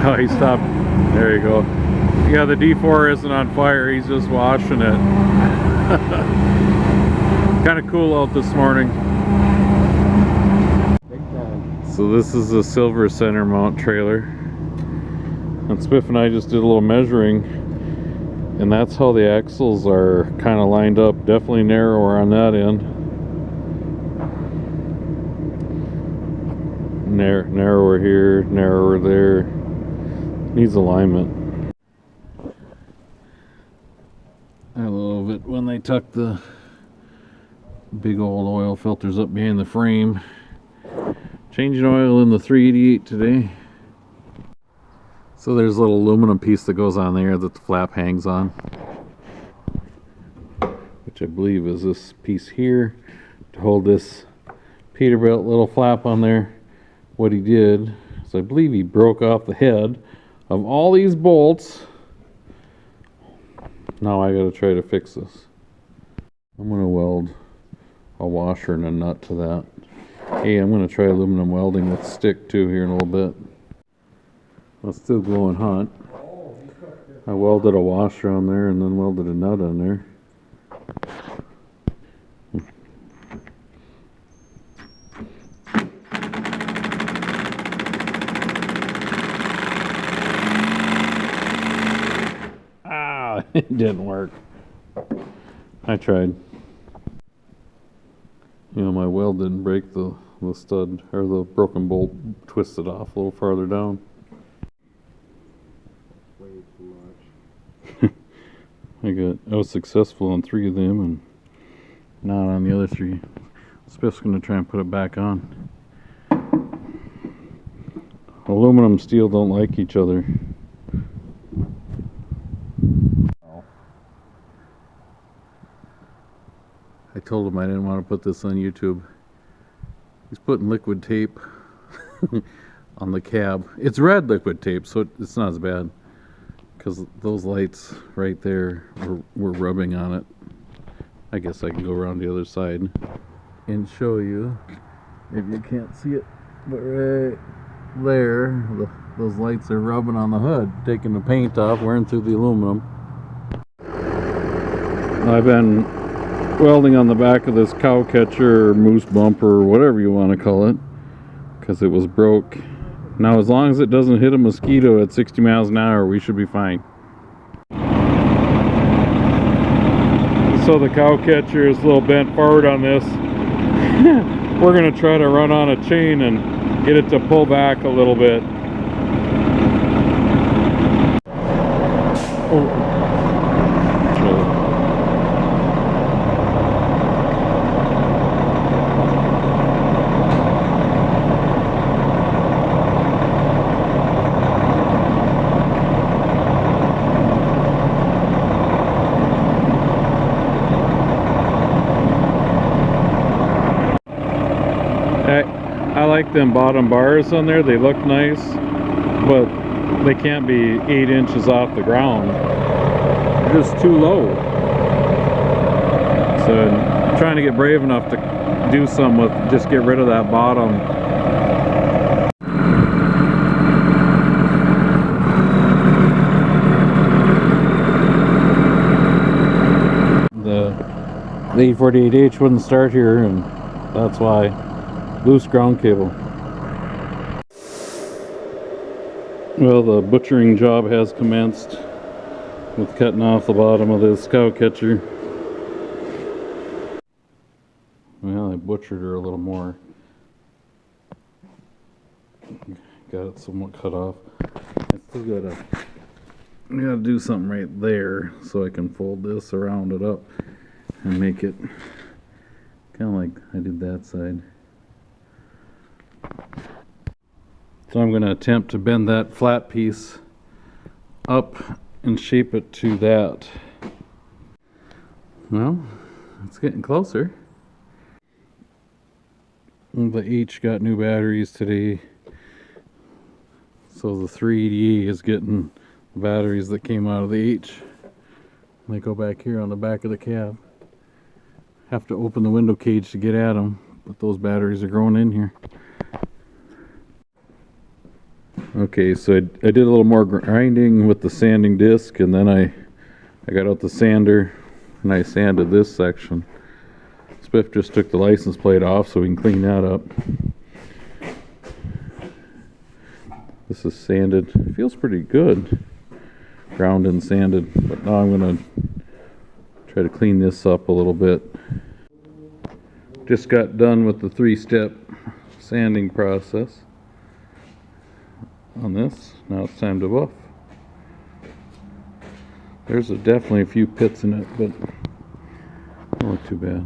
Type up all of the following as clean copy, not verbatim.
Oh, he stopped. There you go. Yeah, the D4 isn't on fire. He's just washing it. Kind of cool out this morning. So this is the Silver center mount trailer. And Spiff and I just did a little measuring. And that's how the axles are kind of lined up. Definitely narrower on that end. Narrower here, narrower there. Needs alignment. I love it when they tuck the big old oil filters up behind the frame. Changing oil in the 388 today. So there's a little aluminum piece that goes on there that the flap hangs on, which I believe is this piece here to hold this Peterbilt little flap on there. What he did is I believe he broke off the head of all these bolts. Now I gotta try to fix this. I'm gonna weld a washer and a nut to that. Hey, I'm gonna try aluminum welding with stick too here in a little bit. It's still glowing hot. I welded a washer on there and then welded a nut on there. Ah, it didn't work. I tried. You know, my weld didn't break the stud, or the broken bolt twisted off a little farther down. Way too much. I was successful on 3 of them and not on the other 3. Spiff's gonna try and put it back on. Aluminum and steel don't like each other. I told him I didn't want to put this on YouTube. He's putting liquid tape on the cab. It's red liquid tape, so it's not as bad, because those lights right there were rubbing on it. I guess I can go around the other side and show you. Maybe you can't see it, but right there, those lights are rubbing on the hood, taking the paint off, wearing through the aluminum. I've been welding on the back of this cow catcher or moose bumper or whatever you want to call it, because it was broke. Now as long as it doesn't hit a mosquito at 60 miles an hour, we should be fine. So the cow catcher is a little bent forward on this. We're going to try to run on a chain and get it to pull back a little bit. Oh. I like them bottom bars on there. They look nice, but they can't be 8 inches off the ground. They're just too low. So I'm trying to get brave enough to do some with, just get rid of that bottom. The 848H wouldn't start here, and that's why. Loose ground cable. Well, the butchering job has commenced with cutting off the bottom of this cow catcher. Well, I butchered her a little more. Got it somewhat cut off. I still gotta do something right there so I can fold this or round it up and make it kind of like I did that side. So I'm going to attempt to bend that flat piece up and shape it to that. Well, it's getting closer. The H got new batteries today, so the 380 is getting the batteries that came out of the H. They go back here on the back of the cab. Have to open the window cage to get at them, but those batteries are growing in here. Okay, so I did a little more grinding with the sanding disc, and then I got out the sander and I sanded this section. Spiff just took the license plate off so we can clean that up. This is sanded. It feels pretty good. Ground and sanded, but now I'm gonna try to clean this up a little bit. Just got done with the 3-step sanding process on this. Now it's time to buff. There's definitely a few pits in it, but not too bad.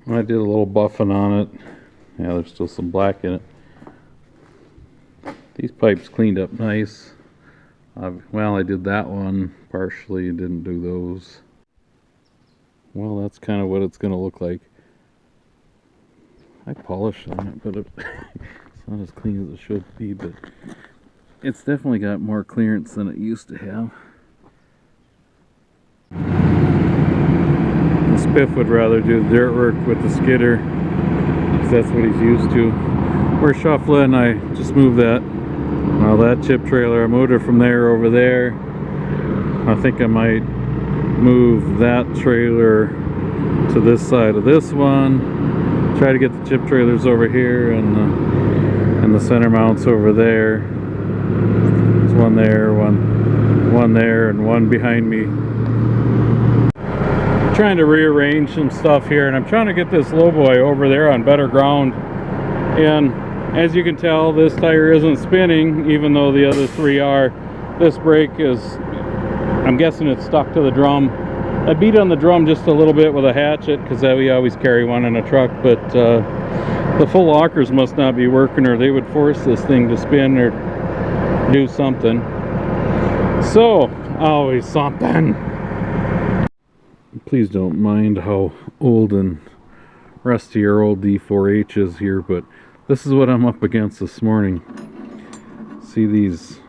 I did a little buffing on it. Yeah, there's still some black in it. These pipes cleaned up nice. Well, I did that one partially, didn't do those. Well, that's kind of what it's going to look like. I polished on it, but it's not as clean as it should be, but it's definitely got more clearance than it used to have. The Spiff would rather do the dirt work with the skidder, because that's what he's used to. Where Shuffla and I just moved that. Well, that chip trailer, I moved it from there over there. I think I might move that trailer to this side of this one. Try to get the chip trailers over here and the center mounts over there. There's one there, one there, and one behind me. I'm trying to rearrange some stuff here, and I'm trying to get this lowboy over there on better ground. And as you can tell, this tire isn't spinning, even though the other three are. This brake is, I'm guessing it's stuck to the drum. I beat on the drum just a little bit with a hatchet, because we always carry one in a truck, but the full lockers must not be working, or they would force this thing to spin or do something. So, always something. Please don't mind how old and rusty our old D4H is here, but this is what I'm up against this morning. See these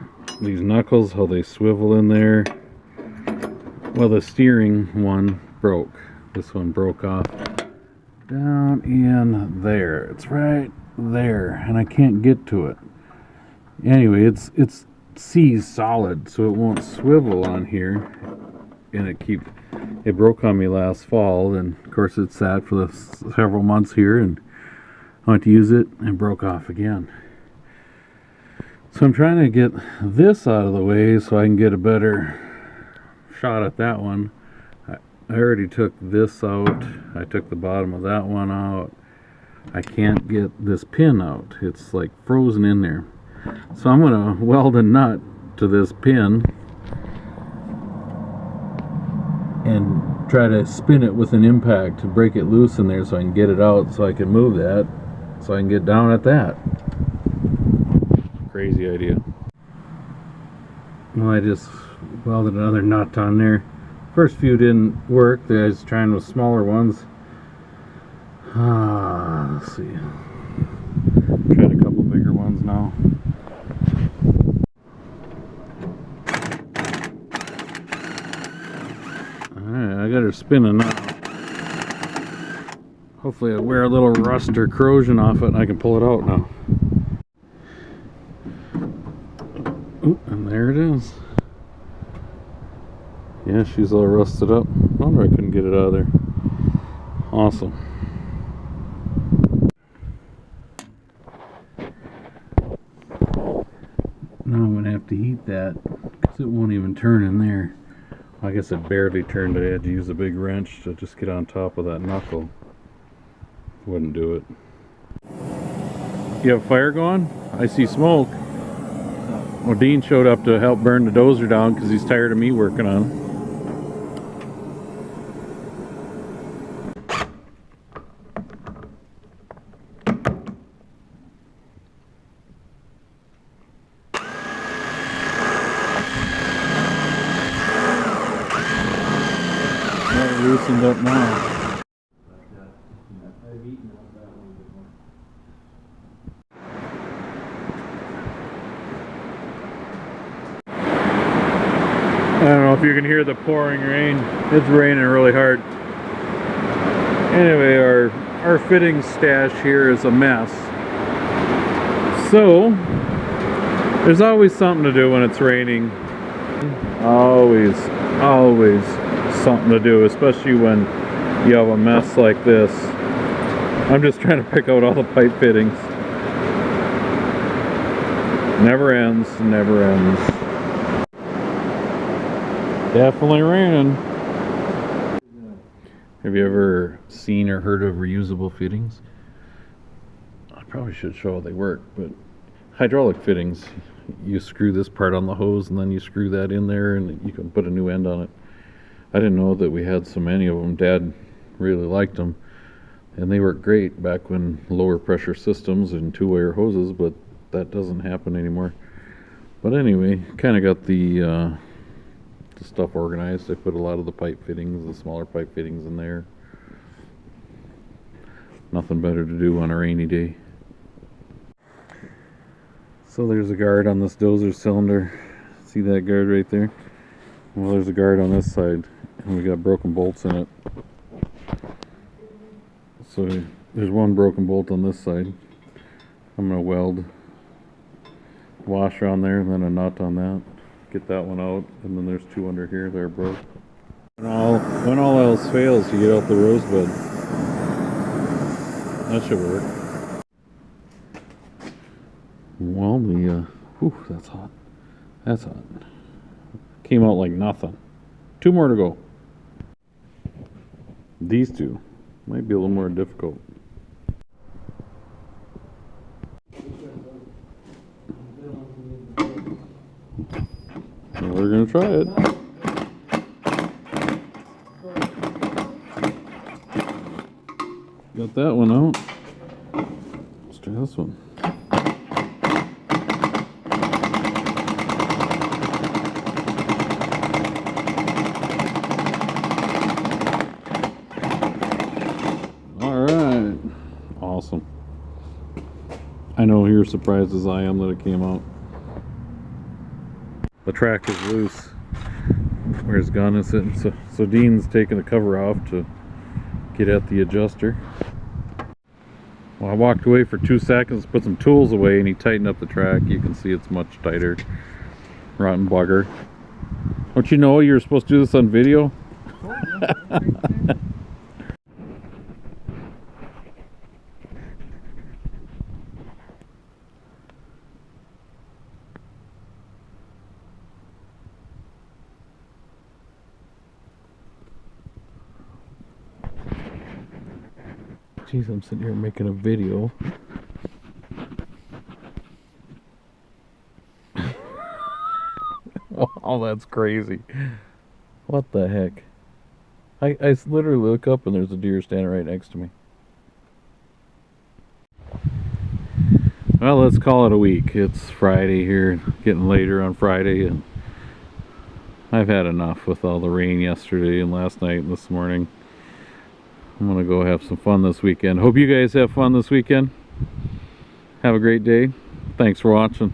knuckles, how they swivel in there? Well, the steering one broke. This one broke off down in there. It's right there, and I can't get to it. Anyway, it's C's solid, so it won't swivel on here, and it broke on me last fall, and of course it sat for the several months here, and I went to use it and broke off again. So I'm trying to get this out of the way so I can get a better shot at that one. I already took this out. I took the bottom of that one out. I can't get this pin out. It's like frozen in there. So I'm going to weld a nut to this pin and try to spin it with an impact to break it loose in there so I can get it out, so I can move that, so I can get down at that. Crazy idea. Well, I just welded another nut on there. First few didn't work. I was trying with smaller ones. Let's see. Tried a couple bigger ones now. Alright, I got her spinning now. Hopefully I wear a little rust or corrosion off it and I can pull it out now. Ooh, and there it is. Yeah, she's all rusted up. No wonder I couldn't get it out of there. Awesome. Now I'm going to have to heat that because it won't even turn in there. I guess it barely turned. I had to use a big wrench to just get on top of that knuckle. Wouldn't do it. You have fire going? I see smoke. Well, Dean showed up to help burn the dozer down because he's tired of me working on it. Loosened up now. I don't know if you can hear the pouring rain. It's raining really hard. Anyway, our fitting stash here is a mess. So, there's always something to do when it's raining. Always something to do, especially when you have a mess like this. I'm just trying to pick out all the pipe fittings. Never ends, never ends. Definitely raining. Have you ever seen or heard of reusable fittings? I probably should show how they work, but hydraulic fittings, you screw this part on the hose and then you screw that in there and you can put a new end on it. I didn't know that we had so many of them. Dad really liked them, and they work great back when lower pressure systems and two-wire hoses, but that doesn't happen anymore. But anyway, kind of got the stuff organized. I put a lot of the pipe fittings, the smaller pipe fittings in there. Nothing better to do on a rainy day. So there's a guard on this dozer cylinder. See that guard right there? Well, there's a guard on this side, and we got broken bolts in it. So there's one broken bolt on this side. I'm going to weld a washer on there and then a nut on that. Get that one out, and then there's two under here that are broke. When all else fails, you get out the rosebud. That should work. Well, ooh, that's hot. That's hot. Came out like nothing. Two more to go. These two might be a little more difficult. We're gonna try it. Got that one out. Let's try this one. Alright. Awesome. I know you're surprised as I am that it came out. The track is loose where his gun is sitting, so Dean's taking the cover off to get at the adjuster. Well, I walked away for 2 seconds, put some tools away, and he tightened up the track. You can see it's much tighter. Rotten bugger. Don't you know you're supposed to do this on video? Jeez, I'm sitting here making a video. Oh, that's crazy. What the heck? I literally look up and there's a deer standing right next to me. Well, let's call it a week. It's Friday here, getting later on Friday, and I've had enough with all the rain yesterday and last night and this morning. I'm gonna go have some fun this weekend. Hope you guys have fun this weekend. Have a great day. Thanks for watching.